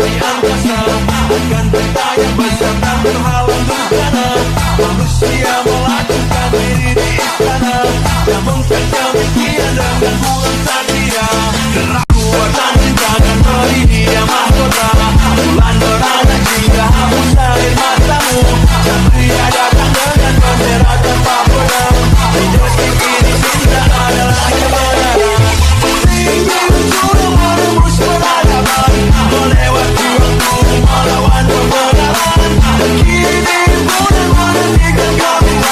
di angkasa akan bertanya besar dan berhalang bencana. Manusia melakukan diri di istana, namun kan demikian dengan bulan satria. Gerak kuatan cintakan beri dia mahkota, bulan berada jika hapus air matamu. Satria datang dengan bendera tanpa pedang, di detik ini cinta adalah kebenaran. Tinggi sudah menembus peradaban, melewati waktu melawan pembenaran. Dan kini mudah menghentikan kami.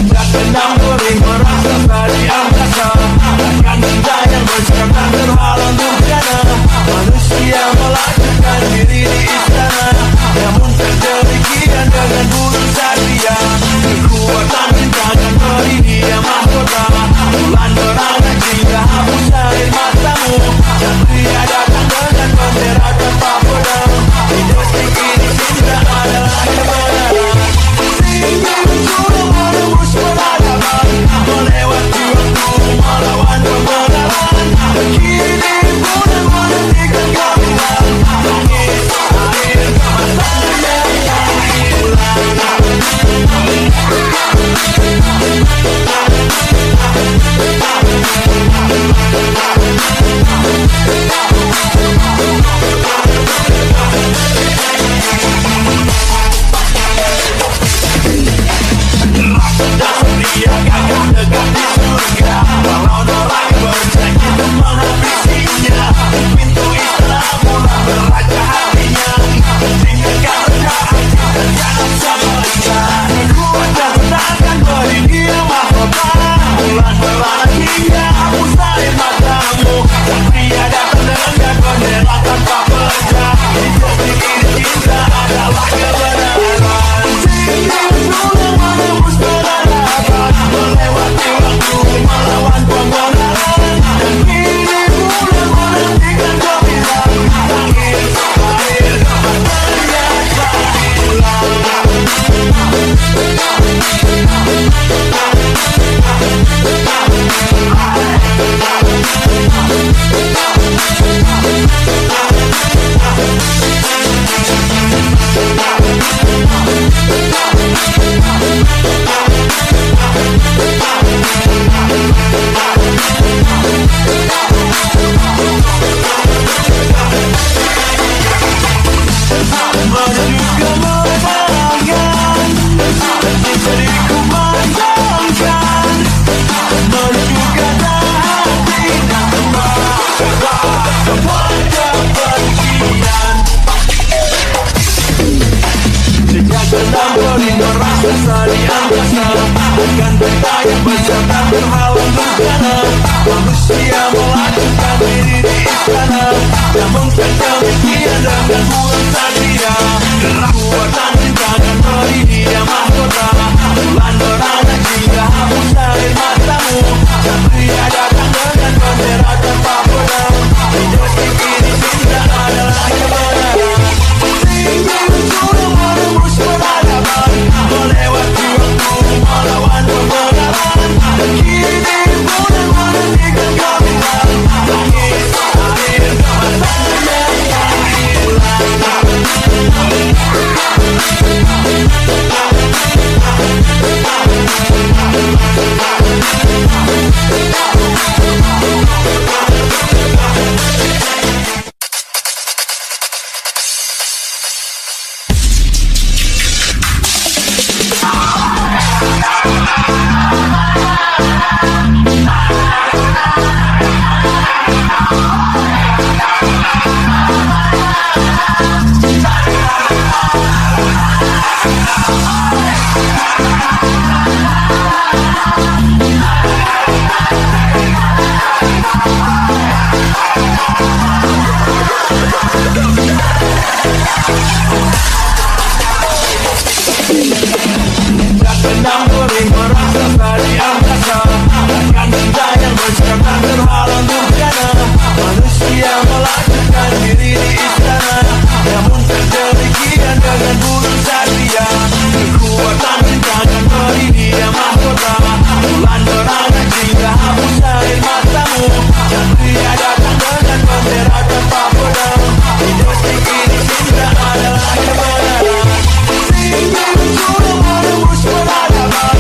Terkenang boleh merasa dari angkasa, takkan cinta yang bersekarang terhalang durjana. Manusia melakukan diri di istana, namun terdemikian dengan bulu satria. Kekuatan cinta akan beri dia mahkota, bulan berangkat hingga hapus air matamu. Dan pria datang dengan bendera tanpa pedang, di detik ini cinta adalah kebenaran. Melewati waktu melawan kebenaran, kini bulan menghentikan gemilang. Tangis air matanya yang hilang. Dia gagah tegak di surga, walau orang berjanji untuk menghabisinya. Pintu istana mulai beraja hatinya, tinggalkan rencana dan jangan sebaliknya. Kekuatan takkan beri dia mahkota, bulan berlalu hingga hapus air matamu. Dan pria datang dengan bendera tanpa pecah, di detik ini cinta adalah kebenaran. Melewati waktu melawan pembenaran, dan kini bulan menghentikan gemilang. Tangis air matanya tak hilang. Menuju kemenangan, jadi kumandangkan. Menuju kata hati dan tembak wajah kebencian. Sejak tenang berlindung raksasa di angkasa, bukan benda yang berserta terhalang durjana. Manusia melakukan diri di istana, namun terdemikian dengan bulan satria. Kekuatan cinta akan beri dia mahkota, bulan berangkat hingga hapus air matamu. Dan pria datang dengan bendera tanpa pedang, di detik ini cinta adalah kebenaran. Sudah menembus peradaban, melewati waktu melawan pembenaran, dan kini bulan menghentikan gemilang. Tangis air matanya yang hilang. Terkenang boleh merasa dari angkasa, takkan cinta yang bersekarang terhalang durjana. Manusia melakukan diri di istana, namun terdemikian dengan bulu satria. Kekuatan cinta akan beri dia mahkota, bulan berangkat hingga hapus air matamu. Dan pria datang dengan bendera tanpa pedang, di detik ini cinta adalah kebenaran. Sudah menembus peradaban,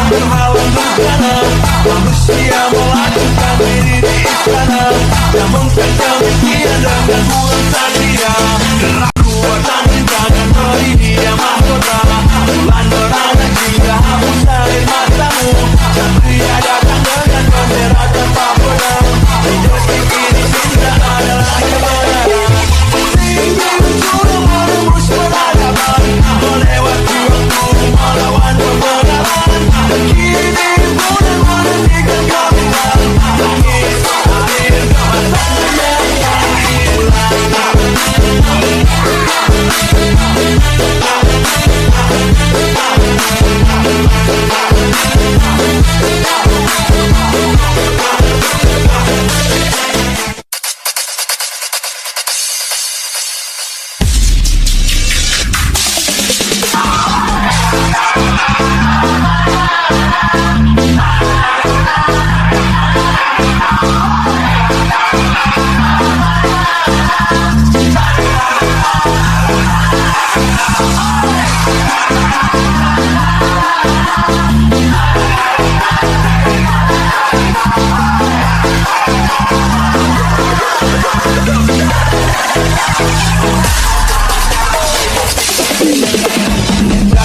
berhalang durjana. Manusia melakukan diri di istana, namun kan demikian dengan bulan satria. Kekuatan cinta dan beri dia mahkota, bulan beranak hingga hapus air matamu. Satria datang dengan bendera tanpa pedang, di detik ini cinta adalah kebenaran. Tinggi sudah menembus peradaban, melewati waktu melawan pembenaran. Dan kini bulan menghentikan kehamilan, tangis air matanya yang hilang.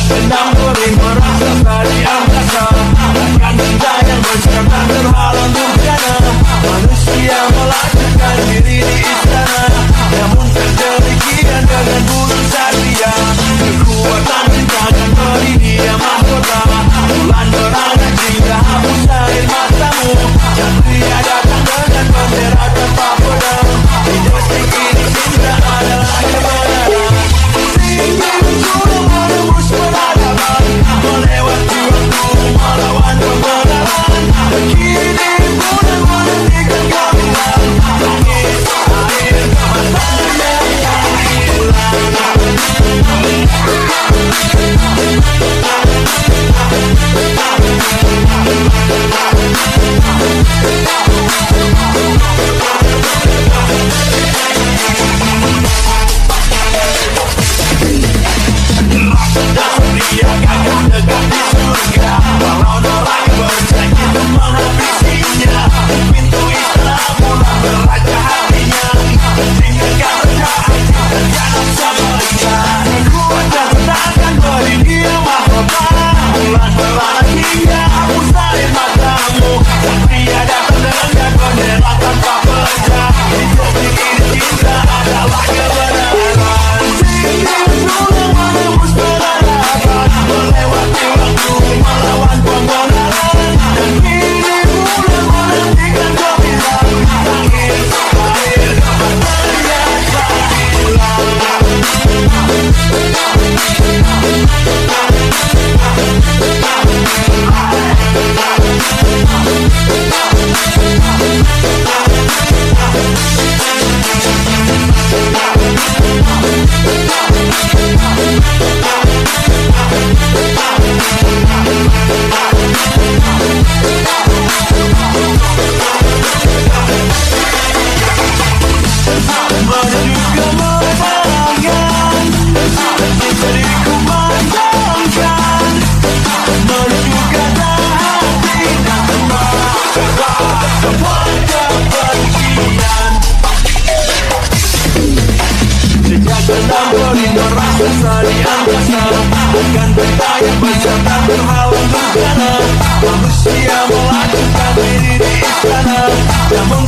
Benang beri merasa dari angkasa, akan benda yang berserta terhalang durjana. Manusia melakukan diri di istana, namun kan demikian dengan bulan satria. Kekuatan cinta dan beri dia mahkota, bulan beranak hingga hapus air matamu. Satria datang dengan bendera tanpa pedang, di detik ini cinta adalah kebenaran. Tinggi sudah menembus peradaban, melewati waktu melawan pembenaran. Dan kini bulan menghentikan kehamilan, tangis air matanya yang hilang. Satria gagah tegak di surga, walau neraka berjanji untuk menghabisinya. Pintu istana mulai beraja hatinya, tinggalkan rencana dan jangan sebaliknya. Kuatnya takkan beri dia mahkota, bulan beranak hingga hapus air matamu. Satria datang dengan bendera tanpa pecah, di detik ini cinta adalah kebenaran. Tinggi sudah menembus peradaban, melewati waktu melawan pembenaran. Dan kini bulan menghentikan kehamilan, tangis air matanya yang hilang. Menuju kemenangan, jadi kumandangkan, menuju kata hati dan tembak wajah kebencian. Sejak benang beri merasa di angkasa, bukan benda yang berserta berhalang durjana. Manusia melakukan diri di istana, namun